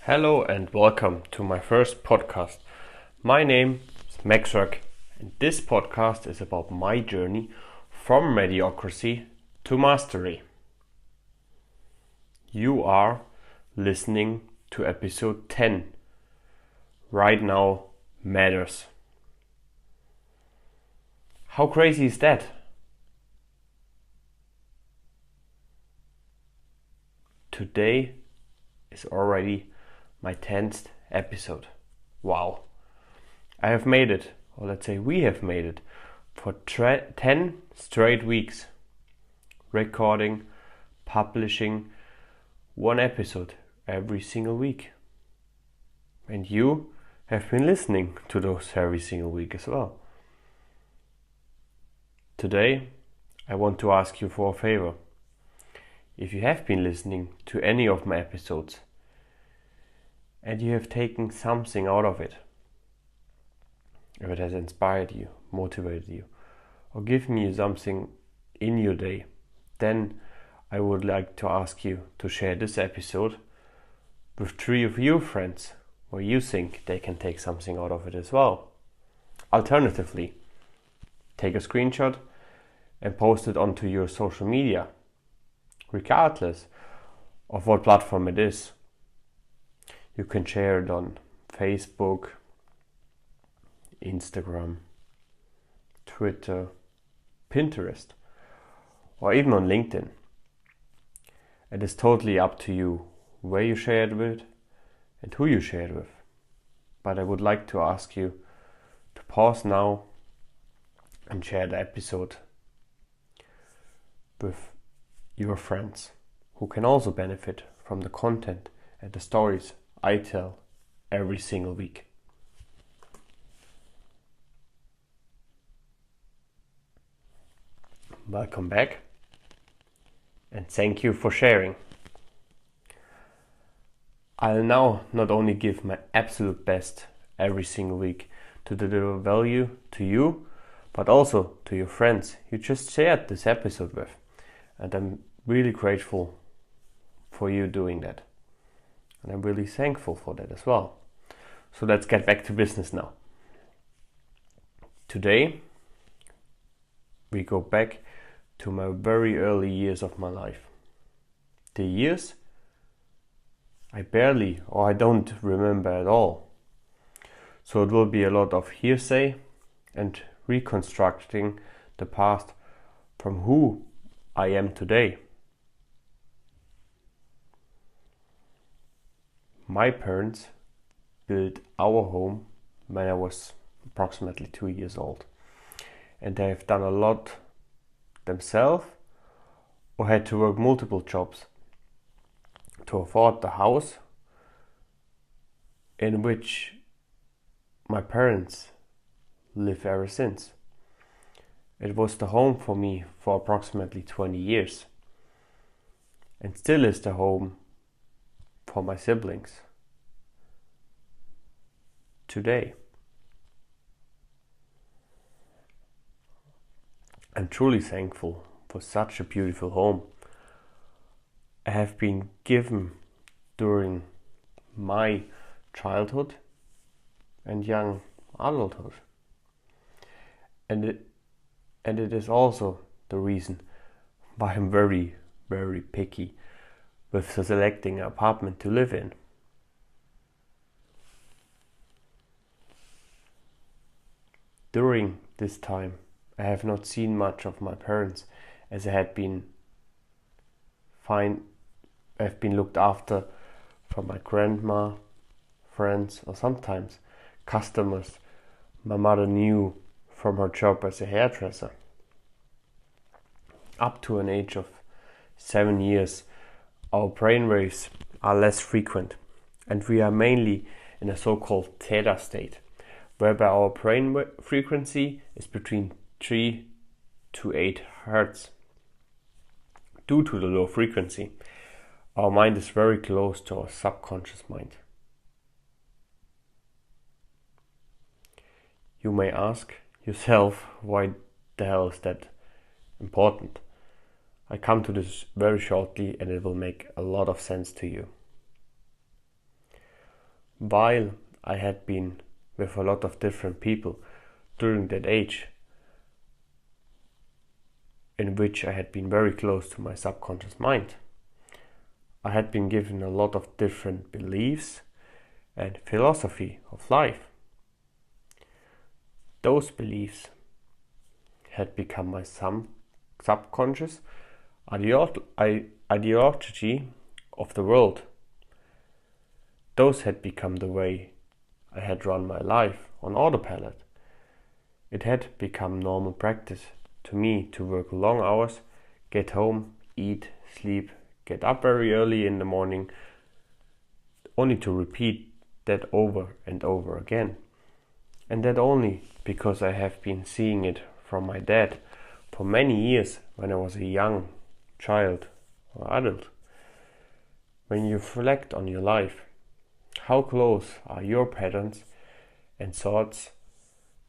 Hello and welcome to my first podcast. My name is Maxwell, and this podcast is about my journey from mediocrity to mastery. You are listening to episode 10. Right now matters. How crazy is that? Today is already my 10th episode. Wow. I have made it, or let's say we have made it, for 10 straight weeks. Recording, publishing one episode every single week. And you have been listening to those every single week as well. Today, I want to ask you for a favor. If you have been listening to any of my episodes, and you have taken something out of it, if it has inspired you, motivated you, or given you something in your day, then I would like to ask you to share this episode with 3 of your friends where you think they can take something out of it as well. Alternatively, take a screenshot and post it onto your social media, regardless of what platform it is. You can share it on Facebook, Instagram, Twitter, Pinterest, or even on LinkedIn. It is totally up to you where you share it with and who you share it with. But I would like to ask you to pause now and share the episode with your friends who can also benefit from the content and the stories I tell every single week. Welcome back and thank you for sharing. I'll now not only give my absolute best every single week to deliver value to you, but also to your friends you just shared this episode with. And I'm really grateful for you doing that. And I'm really thankful for that as well. So let's get back to business now. Today, we go back to my very early years of my life. The years I barely or I don't remember at all. So it will be a lot of hearsay and reconstructing the past from who I am today. My parents built our home when I was approximately 2 years old. And they have done a lot themselves or had to work multiple jobs to afford the house in which my parents live ever since. It was the home for me for approximately 20 years and still is the home for my siblings today. I'm truly thankful for such a beautiful home I have been given during my childhood and young adulthood. And it is also the reason why I'm very, very picky with selecting an apartment to live in. During this time, I have not seen much of my parents as I have been looked after from my grandma, friends, or sometimes customers my mother knew from her job as a hairdresser. Up to an age of 7 years, our brainwaves are less frequent, and we are mainly in a so-called theta state, whereby our brain frequency is between 3 to 8 Hertz. Due to the low frequency, our mind is very close to our subconscious mind. You may ask yourself, why the hell is that important? I come to this very shortly and it will make a lot of sense to you. while I had been with a lot of different people during that age, in which I had been very close to my subconscious mind, I had been given a lot of different beliefs and philosophy of life. Those beliefs had become my subconscious ideology of the world. Those had become the way I had run my life on autopilot. It had become normal practice to me to work long hours, get home, eat, sleep, get up very early in the morning, only to repeat that over and over again. And that only because I have been seeing it from my dad for many years when I was a young child or adult. When you reflect on your life, how close are your patterns and thoughts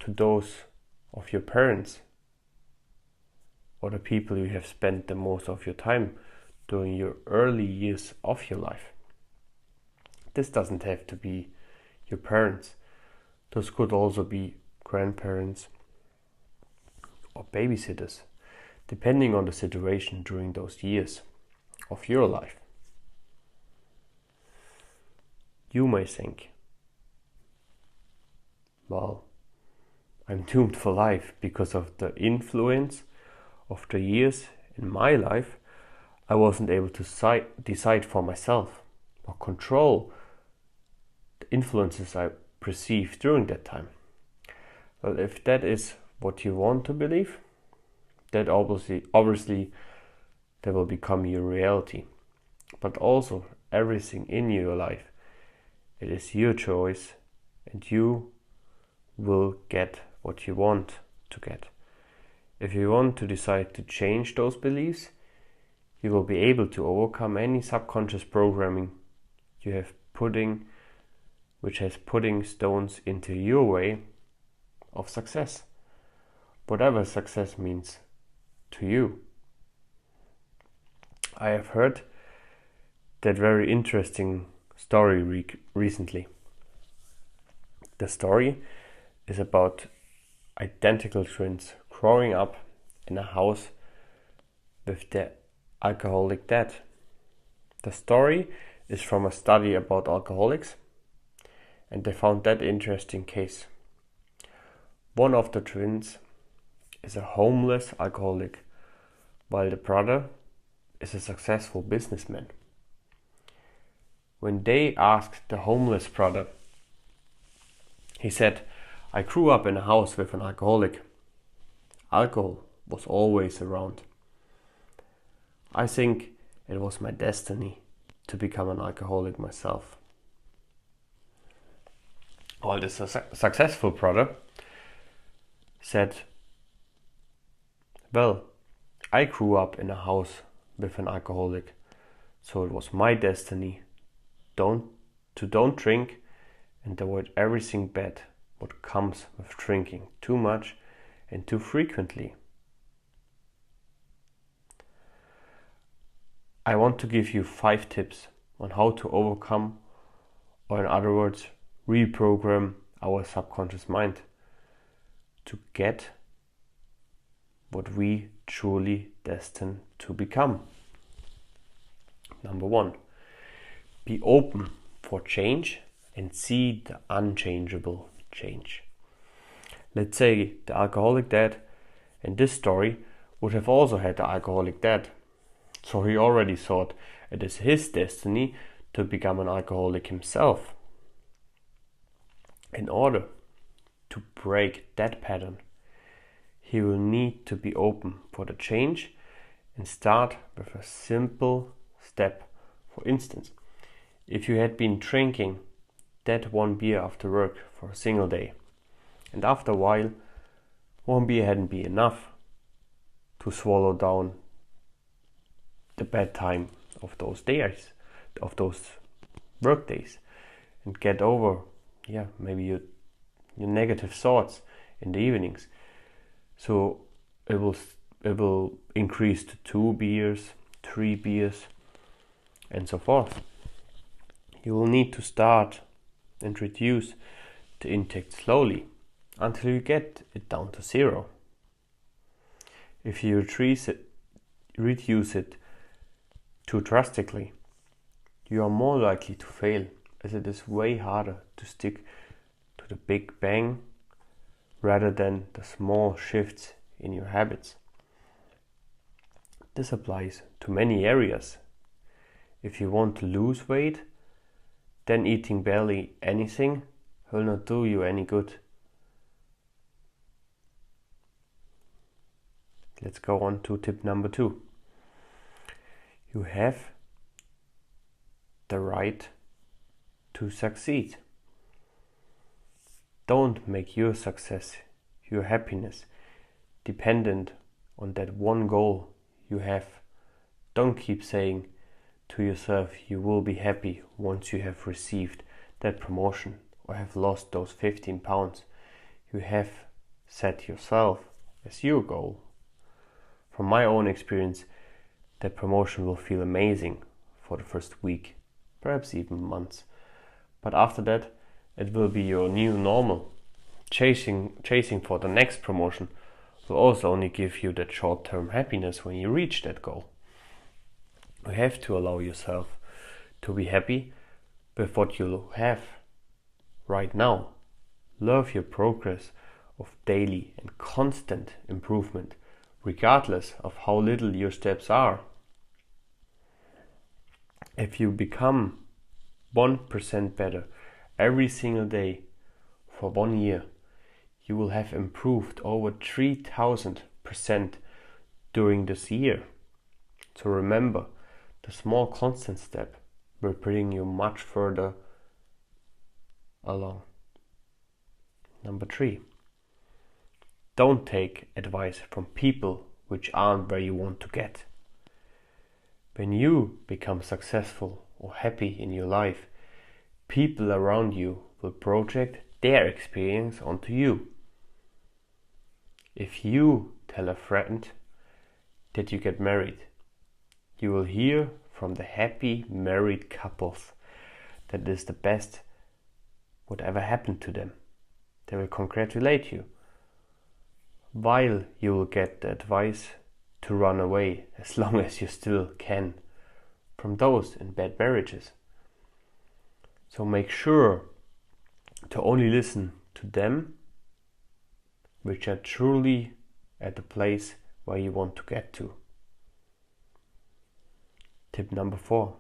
to those of your parents or the people you have spent the most of your time during your early years of your life? This doesn't have to be your parents. Those could also be grandparents or babysitters, depending on the situation during those years of your life. You may think, well, I'm doomed for life because of the influence of the years in my life. I wasn't able to decide for myself or control the influences I perceived during that time. Well, if that is what you want to believe, that obviously that will become your reality. But also everything in your life, it is your choice, and you will get what you want to get. If you want to decide to change those beliefs, you will be able to overcome any subconscious programming you have which has putting stones into your way of success, whatever success means to you. I have heard that very interesting story recently. The story is about identical twins growing up in a house with their alcoholic dad. The story is from a study about alcoholics, and they found that interesting case. One of the twins is a homeless alcoholic, while the brother is a successful businessman. When they asked the homeless brother, he said, I grew up in a house with an alcoholic. Alcohol was always around. I think it was my destiny to become an alcoholic myself. While the successful brother said, well, I grew up in a house with an alcoholic, so it was my destiny to don't drink and avoid everything bad what comes with drinking too much and too frequently. I want to give you 5 tips on how to overcome, or in other words, reprogram our subconscious mind to get what we truly destined to become. Number 1, be open for change and see the unchangeable change. Let's say the alcoholic dad in this story would have also had the alcoholic dad. So he already thought it is his destiny to become an alcoholic himself. In order to break that pattern, he will need to be open for the change and start with a simple step. For instance, if you had been drinking that 1 beer after work for a single day, and after a while 1 beer hadn't been enough to swallow down the bad time of those days, of those work days, and get over maybe your negative thoughts in the evenings. So it will increase to 2 beers, 3 beers, and so forth. You will need to start and reduce the intake slowly until you get it down to 0. If you reduce it too drastically, you are more likely to fail, as it is way harder to stick to the big bang rather than the small shifts in your habits. This applies to many areas. If you want to lose weight, then eating barely anything will not do you any good. Let's go on to tip number 2. You have the right to succeed. Don't make your success, your happiness, dependent on that one goal you have. Don't keep saying to yourself you will be happy once you have received that promotion or have lost those 15 pounds you have set yourself as your goal. From my own experience, that promotion will feel amazing for the first week, perhaps even months. But after that, it will be your new normal. Chasing for the next promotion will also only give you that short-term happiness when you reach that goal. You have to allow yourself to be happy with what you have right now. Love your progress of daily and constant improvement, regardless of how little your steps are. If you become 1% better every single day for 1 year, you will have improved over 3000% during this year. So remember, the small constant step will bring you much further along. Number 3. Don't take advice from people which aren't where you want to get. When you become successful or happy in your life, people around you will project their experience onto you. If you tell a friend that you get married, you will hear from the happy married couples that is the best what ever happened to them. They will congratulate you, while you will get the advice to run away as long as you still can from those in bad marriages. So make sure to only listen to them which are truly at the place where you want to get to. Tip number 4.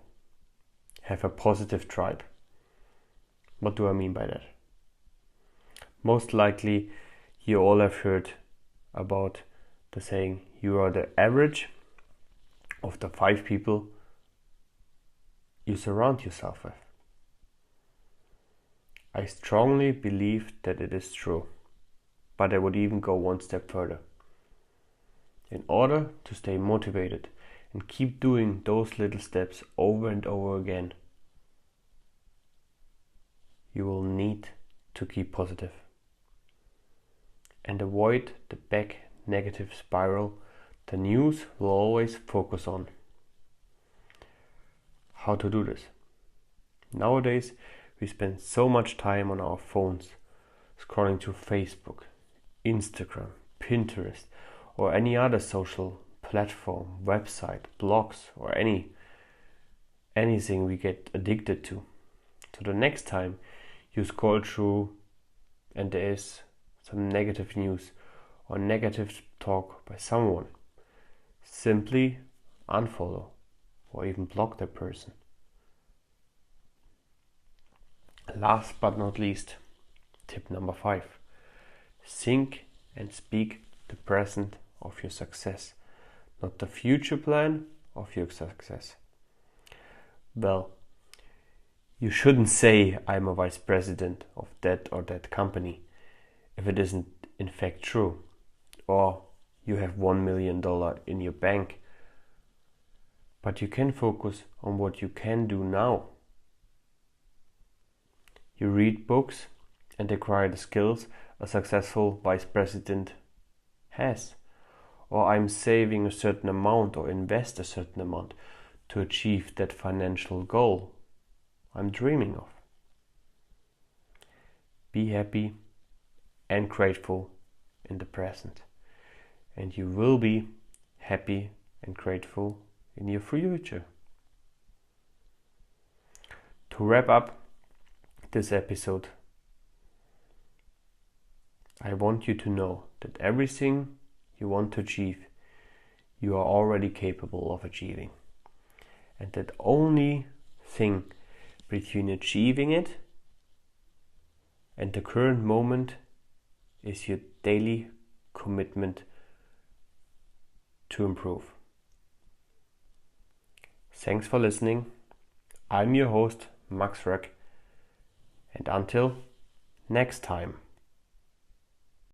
Have a positive tribe. What do I mean by that? Most likely you all have heard about the saying, you are the average of the 5 people you surround yourself with. I strongly believe that it is true, but I would even go one step further. In order to stay motivated and keep doing those little steps over and over again, you will need to keep positive and avoid the back negative spiral the news will always focus on. How to do this? Nowadays, we spend so much time on our phones, scrolling through Facebook, Instagram, Pinterest, or any other social platform, website, blogs, or anything we get addicted to. So the next time you scroll through and there is some negative news or negative talk by someone, simply unfollow or even block that person. Last but not least, tip number 5. Think and speak the present of your success, not the future plan of your success. Well, you shouldn't say I'm a vice president of that or that company if it isn't in fact true, or you have $1 million in your bank. But you can focus on what you can do now. You read books and acquire the skills a successful vice president has. Or I'm saving a certain amount or invest a certain amount to achieve that financial goal I'm dreaming of. be happy and grateful in the present. And you will be happy and grateful in your future. To wrap up this episode, I want you to know that everything you want to achieve, you are already capable of achieving. And that only thing between achieving it and the current moment is your daily commitment to improve. Thanks for listening. I'm your host, Max Röck, and until next time.